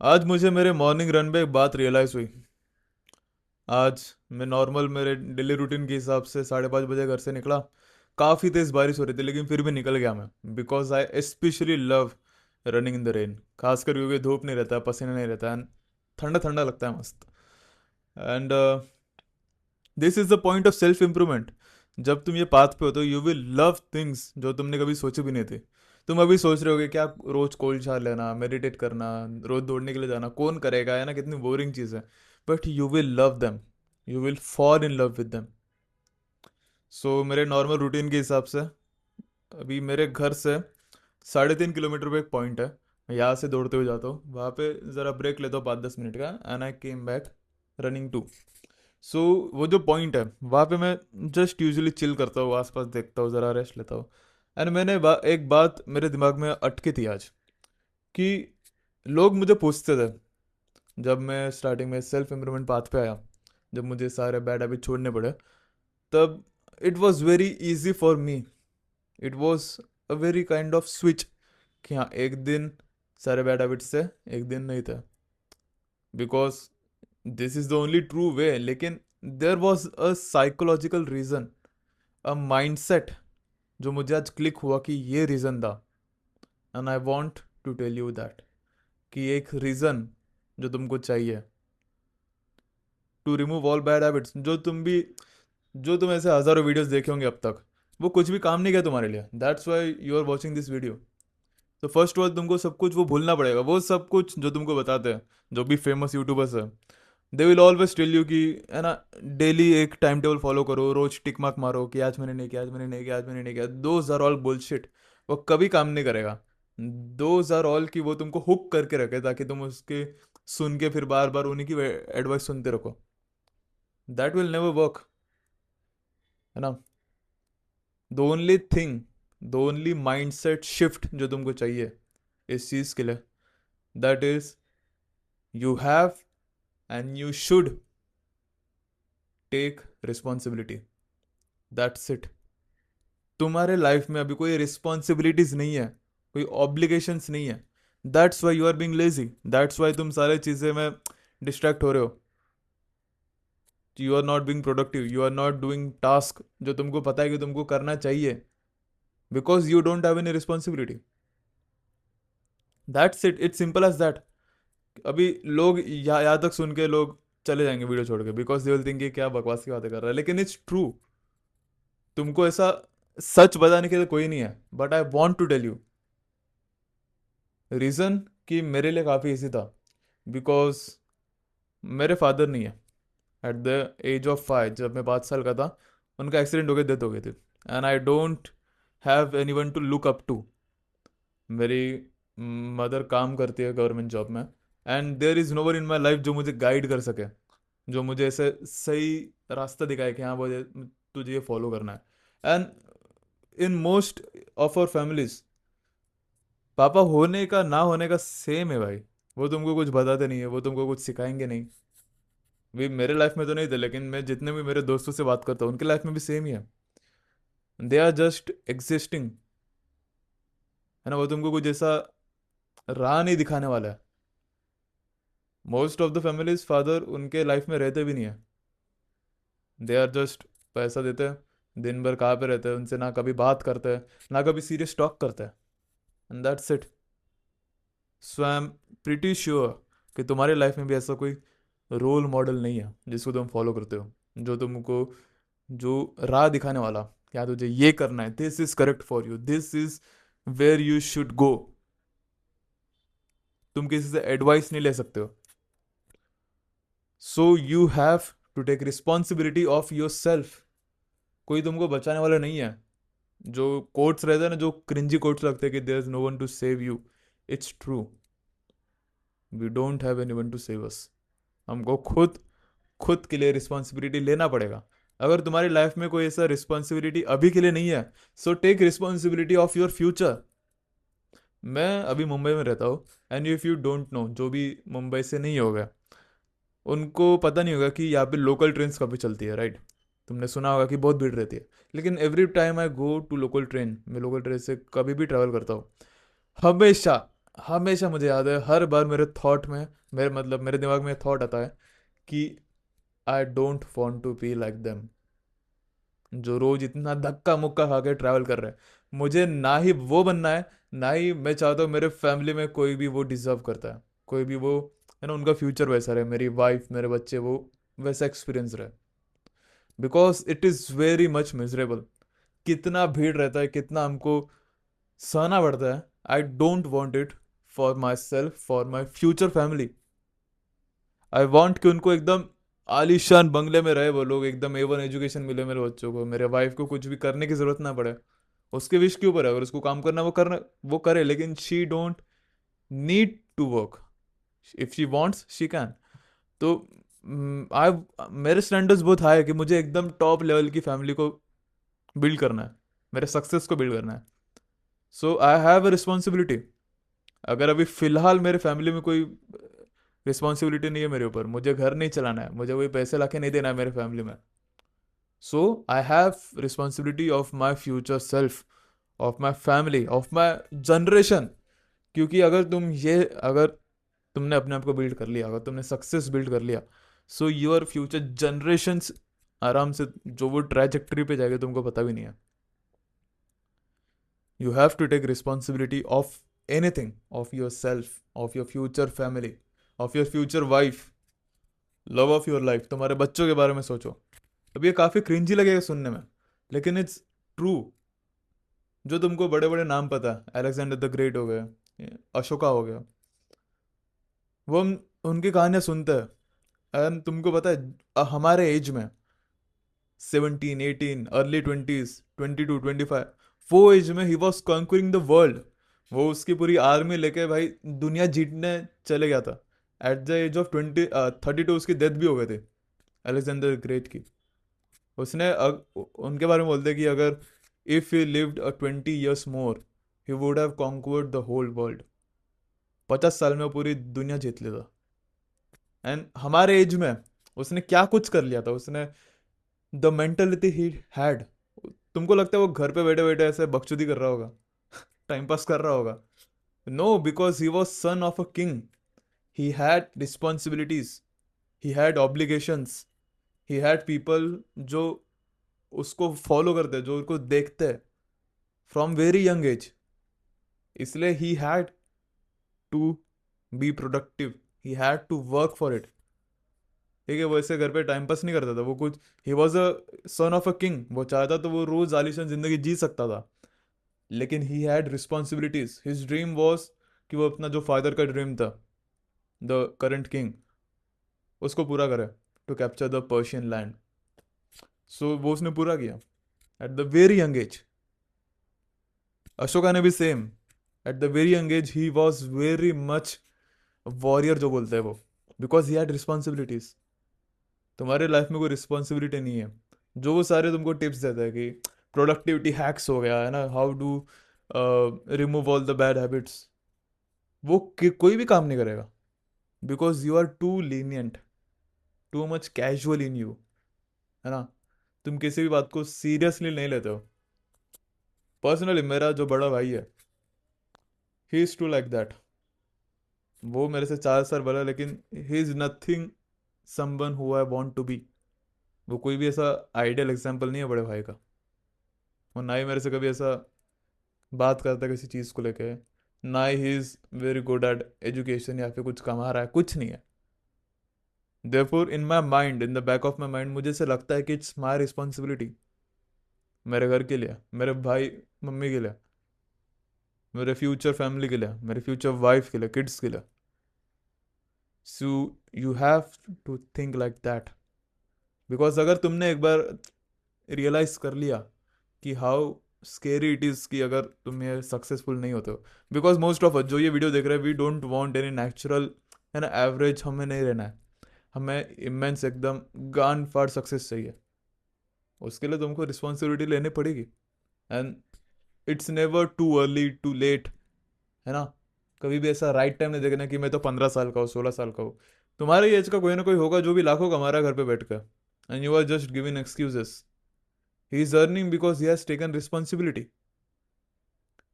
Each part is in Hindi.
आज मुझे मेरे मॉर्निंग रन पे एक बात रियलाइज़ हुई। आज मैं नॉर्मल मेरे डेली रूटीन के हिसाब से 5:30 बजे घर से निकला। काफ़ी तेज़ बारिश हो रही थी लेकिन फिर भी निकल गया मैं। Because I specially love running in the rain, खासकर क्योंकि धूप नहीं रहता है, पसीना नहीं रहता है, ठंडा ठंडा लगता है मस्त। And this is the point of self improvement. जब तुम ये पाथ पे हो तो यू विल लव थिंग्स जो तुमने कभी सोचे भी नहीं थे। तुम अभी सोच रहे होगे क्या, रोज कोल्ड शावर लेना, मेडिटेट करना, रोज दौड़ने के लिए जाना कौन करेगा, है ना, कितनी बोरिंग चीज़ है। But you will love them, you will fall in love with them. So मेरे नॉर्मल रूटीन के हिसाब से अभी मेरे घर से 3.5 किलोमीटर पे एक पॉइंट है। मैं यहाँ से दौड़ते हुए जाता हूँ, वहाँ पे ज़रा ब्रेक लेता हूँ 5-10 मिनट का, and I came back running to. So वो जो पॉइंट है वहाँ पे मैं जस्ट यूजुअली चिल करता हूँ, आसपास देखता हूँ, ज़रा रेस्ट लेता हूँ। एंड एक बात मेरे दिमाग में अटकी थी आज, कि लोग मुझे पूछते थे जब मैं स्टार्टिंग में सेल्फ इम्प्रूवमेंट पाथ पे आया, जब मुझे सारे बैड हैबिट छोड़ने पड़े, तब it was very easy for me. It was a very kind off switch, कि हाँ एक दिन सारे बैड हैबिट्स से, एक दिन नहीं था। Because this is the only true way. लेकिन there was a psychological reason, a mindset, जो मुझे आज क्लिक हुआ कि ये रीज़न था। And I want to tell you that, कि एक रीज़न जो तुमको चाहिए to remove all bad habits, जो तुम ऐसे हज़ारों वीडियोस देखे होंगे अब तक, वो कुछ भी काम नहीं किया तुम्हारे लिए। That's why you are watching this video. तो फर्स्ट ऑफ ऑल तुमको सब कुछ वो भूलना पड़ेगा, वो सब कुछ जो तुमको बताते हैं, जो भी फेमस यूट्यूबर्स है। They will always tell you कि, है ना, डेली एक टाइम टेबल फॉलो करो, रोज टिक मार्क मारो कि आज मैंने नहीं किया, आज मैंने नहीं किया, आज मैंने नहीं किया। Those are all bullshit. वो कभी काम नहीं करेगा। दोज आर ऑल कि वो तुमको हुक करके रखे ताकि तुम उसके सुन के फिर बार बार उन्हीं की एडवाइस सुनते रहो। दैट विल नेवर वर्क, है ना। The only thing, the only mind set shift जो तुमको चाहिए इस चीज़ के लिए, that is you have and you should take responsibility. That's it. तुम्हारे लाइफ में अभी कोई रिस्पॉन्सिबिलिटीज नहीं है, कोई ऑब्लिगेशंस नहीं है। That's why you are being lazy, that's why तुम सारे चीज़ें में डिस्ट्रैक्ट हो रहे हो। You are not being productive, you are not doing task जो तुमको पता है कि तुमको करना चाहिए, because you don't have any responsibility. That's it, it's simple as that. अभी लोग यहाँ तक सुन के लोग चले जाएंगे वीडियो छोड़ के, बिकॉज दे विल थिंक कि क्या बकवास की बातें कर रहा है, लेकिन इट्स ट्रू। तुमको ऐसा सच बताने के लिए कोई नहीं है, but I want to tell you reason, कि मेरे लिए काफ़ी इजी था। बिकॉज मेरे फादर नहीं है। एट द एज ऑफ 5, जब मैं 5 साल का था, उनका एक्सीडेंट हो गया, डेथ हो गई थी। And I don't have anyone to look up to. मेरी मदर काम करती है गवर्नमेंट जॉब में, and there is no one in my life जो मुझे गाइड कर सके, जो मुझे ऐसे सही रास्ता दिखाए कि हाँ वो तुझे ये फॉलो करना है। And in most of our families, पापा होने का ना होने का सेम है भाई। वो तुमको कुछ बताते नहीं है, वो तुमको कुछ सिखाएंगे नहीं। भी मेरे लाइफ में तो नहीं थे, लेकिन मैं जितने भी मेरे दोस्तों से बात करता हूँ उनके लाइफ में भी सेम ही है। दे आर जस्ट एग्जिस्टिंग, है ना। वो तुमको कुछ ऐसा राह नहीं दिखाने वाला है। Most of the families father उनके लाइफ में रहते भी नहीं है। दे आर जस्ट पैसा देते हैं, दिन भर कहाँ पे रहते हैं, उनसे ना कभी बात करते हैं, ना कभी सीरियस टॉक करते हैं, and that's it. So I am pretty sure कि तुम्हारी लाइफ में भी ऐसा कोई रोल मॉडल नहीं है जिसको तुम फॉलो करते हो, जो तुमको, जो राह दिखाने वाला, क्या तुझे ये करना है, this is correct for you, this is where you should go. तुम किसी से एडवाइस नहीं ले सकते हो। So you have to take responsibility of yourself. कोई तुमको बचाने वाला नहीं है। जो कोट्स रहते हैं ना, जो क्रिंजी कोट्स लगते हैं कि there is no one to save you, it's true. We don't have anyone to save us. हमको खुद खुद के लिए रिस्पॉन्सिबिलिटी लेना पड़ेगा। अगर तुम्हारी लाइफ में कोई ऐसा रिस्पॉन्सिबिलिटी अभी के लिए नहीं है, so take responsibility of your future. मैं अभी मुंबई में रहता हूँ, and if you don't know, जो भी मुंबई से नहीं होगा उनको पता नहीं होगा कि यहाँ पे लोकल ट्रेन्स कभी चलती है, राइट। तुमने सुना होगा कि बहुत भीड़ रहती है, लेकिन every time I go to local train, मैं लोकल ट्रेन से कभी भी ट्रैवल करता हूँ, हमेशा हमेशा मुझे याद है, हर बार मेरे थॉट में, मेरे दिमाग में थॉट आता है कि I don't want to be like them, जो रोज इतना धक्का मुक्का खा के ट्रैवल कर रहे हैं। मुझे ना ही वो बनना है, ना ही मैं चाहता हूँ मेरे फैमिली में कोई भी वो डिजर्व करता है, कोई भी वो, है ना, उनका फ्यूचर वैसा रहे, मेरी वाइफ मेरे बच्चे वो वैसा एक्सपीरियंस रहे। Because it is very much miserable, कितना भीड़ रहता है, कितना हमको सहना पड़ता है। I don't want it for my self, for my future family. I want कि उनको एकदम आलीशान बंगले में रहे वो लोग, एकदम A1 एजुकेशन मिले मेरे बच्चों को, मेरे वाइफ को कुछ भी करने की जरूरत ना पड़े। उसके विश के ऊपर है, अगर उसको काम करना वो करना वो करे, लेकिन she don't need to work. If she wants she can. तो आई मेरे स्टैंडर्ड्स बहुत हाई है कि मुझे एकदम टॉप लेवल की फैमिली को बिल्ड करना है, मेरे सक्सेस को बिल्ड करना है। सो आई हैव अ रिस्पॉन्सिबिलिटी। अगर अभी फिलहाल मेरे फैमिली में कोई रिस्पॉन्सिबिलिटी नहीं है मेरे ऊपर, मुझे घर नहीं चलाना है, मुझे कोई पैसे लाके नहीं देना है मेरे फैमिली में, so I have responsibility of my future self, of my family, of my generation. क्योंकि अगर तुमने अपने आप को बिल्ड कर लिया, अगर तुमने सक्सेस बिल्ड कर लिया, सो योर फ्यूचर जनरेशन्स आराम से जो वो ट्रैजेक्टरी पे जाएगा तुमको पता भी नहीं है। You have to take responsibility of anything, of yourself, of your future family, of your future wife, love of your life, तुम्हारे बच्चों के बारे में सोचो। अब ये काफ़ी क्रिंजी लगेगा सुनने में, लेकिन इट्स ट्रू। जो तुमको बड़े बड़े नाम पता है, अलेक्जेंडर द ग्रेट हो गए, अशोका हो गया, वो हम उनकी कहानियां सुनते हैं, एंड तुमको पता है हमारे एज में 17, 18, अर्ली 20s, 22, 25, वो एज में he was conquering the world. वो उसकी पूरी आर्मी लेके भाई दुनिया जीतने चले गया था। एट द एज ऑफ 32 उसकी डेथ भी हो गई थी, अलेक्जेंडर ग्रेट की। उनके बारे में बोलते हैं कि अगर if he lived 20 years more, he would have conquered the whole world. 50 साल में वो पूरी दुनिया जीत लेता। एंड हमारे एज में उसने क्या कुछ कर लिया था, उसने द मेंटेलिटी ही हैड। तुमको लगता है वो घर पे बैठे बैठे ऐसे बकचोदी कर रहा होगा, टाइम पास कर रहा होगा? No, because he was son of a king. He had responsibilities, he had obligations, he had people जो उसको फॉलो करते हैं, जो उसको देखते हैं फ्रॉम वेरी यंग एज। इसलिए he had to be productive, he had to work for it. ठीक है, वो ऐसे घर पे टाइम पास नहीं करता था, वो कुछ, he was a sun of a king, वो चाहता तो वो रोज आलीशान जिंदगी जी सकता था, लेकिन ही had responsibilities. His dream was कि वो अपना जो फादर का ड्रीम था, द करंट किंग, उसको पूरा करे, to capture the Persian land. So वो उसने पूरा किया at the very young age. Ashoka ने भी same, at the very young age he was very much warrior जो बोलते हैं वो, बिकॉज ही हैड रिस्पॉन्सिबिलिटीज। तुम्हारे लाइफ में कोई रिस्पॉन्सिबिलिटी नहीं है, जो वो सारे तुमको टिप्स देता है कि प्रोडक्टिविटी हैक्स हो गया है ना, how do remove all the bad habits, वो कोई भी काम नहीं करेगा। Because you are too lenient, too much casual in you, है ना। तुम किसी भी बात को सीरियसली नहीं लेते हो। पर्सनली मेरा जो बड़ा भाई है, he is too like that. वो मेरे से 4 साल बड़ा है, लेकिन he is nothing someone who I want to be. वो कोई भी ऐसा आइडियल एग्जाम्पल नहीं है बड़े भाई का। वो ना ही मेरे से कभी ऐसा बात करता है किसी चीज़ को लेके, ना he is very good at education या फिर कुछ कमा रहा है, कुछ नहीं है। Therefore in my mind, in the back of my mind, मुझे ऐसा लगता है कि इट्स माई रिस्पॉन्सिबिलिटी, मेरे घर के लिए, मेरे भाई मम्मी के लिए, मेरे फ्यूचर फैमिली के लिए, मेरे फ्यूचर वाइफ के लिए, किड्स के लिए। So you have to think like that. Because अगर तुमने एक बार रियलाइज कर लिया कि हाउ स्केरी इट इज़ कि अगर तुम ये सक्सेसफुल नहीं होते हो, बिकॉज मोस्ट ऑफ जो ये वीडियो देख रहे हैं, we don't want any natural, है ना, एवरेज हमें नहीं रहना है। हमें इमेंस एकदम गान फाड़ सक्सेस चाहिए। उसके लिए तुमको रिस्पॉन्सिबिलिटी लेनी पड़ेगी। And it's never too early too late, है ना। कभी भी ऐसा राइट टाइम नहीं देखना कि मैं तो 15 साल का हूँ, 16 साल का हूँ। तुम्हारे एज का कोई ना कोई होगा जो भी लाखों कमा रहा है घर पे बैठ कर, and you are just giving excuses. He is earning because he has taken responsibility,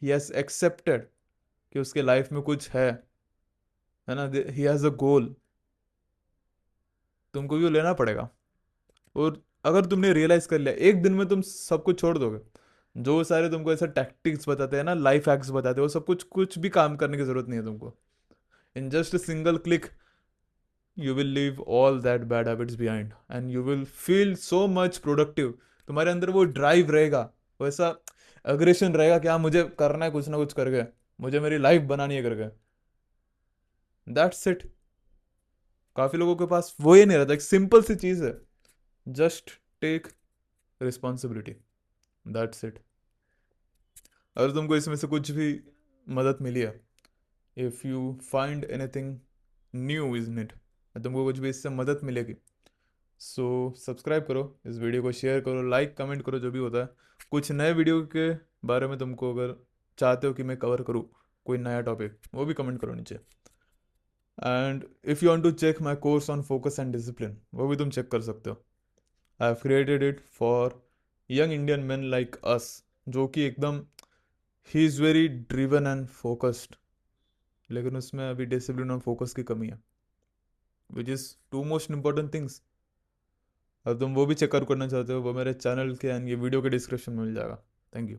he has accepted, कि उसके लाइफ में कुछ है ना, ही हैज़ अ गोल, तुमको भी वो लेना पड़ेगा। और अगर तुमने रियलाइज कर लिया, एक दिन में तुम सब कुछ छोड़ दोगे। जो सारे तुमको ऐसा टैक्टिक्स बताते हैं ना, लाइफ हैक्स बताते हैं, वो सब कुछ भी काम करने की जरूरत नहीं है तुमको। In just single click you will leave all that bad habits behind and you will feel so much productive. तुम्हारे अंदर वो ड्राइव रहेगा, वैसा अग्रेशन रहेगा कि हाँ मुझे करना है कुछ ना कुछ करके, मुझे मेरी लाइफ बनानी है करके। That's it. काफी लोगों के पास वो ही नहीं रहता, एक सिंपल सी चीज है, just take responsibility, that's it. अगर तुमको इसमें से कुछ भी मदद मिली है, if you find anything new is it, तुमको कुछ भी इससे मदद मिलेगी, सो सब्सक्राइब करो, इस वीडियो को शेयर करो, लाइक कमेंट करो, जो भी होता है। कुछ नए वीडियो के बारे में तुमको अगर चाहते हो कि मैं कवर करूँ कोई नया टॉपिक, वो भी कमेंट करो नीचे। And if you want to check my course on focus and discipline, वो भी तुम चेक कर सकते हो। I have created it for young Indian man like us, जो कि एकदम he is very driven and focused, लेकिन उसमें अभी डिसिप्लिन और फोकस की कमी है, which is two most important things. अगर तुम वो भी चेकआउट करना चाहते हो, वो मेरे चैनल के एंड ये वीडियो के डिस्क्रिप्शन में मिल जाएगा। Thank you.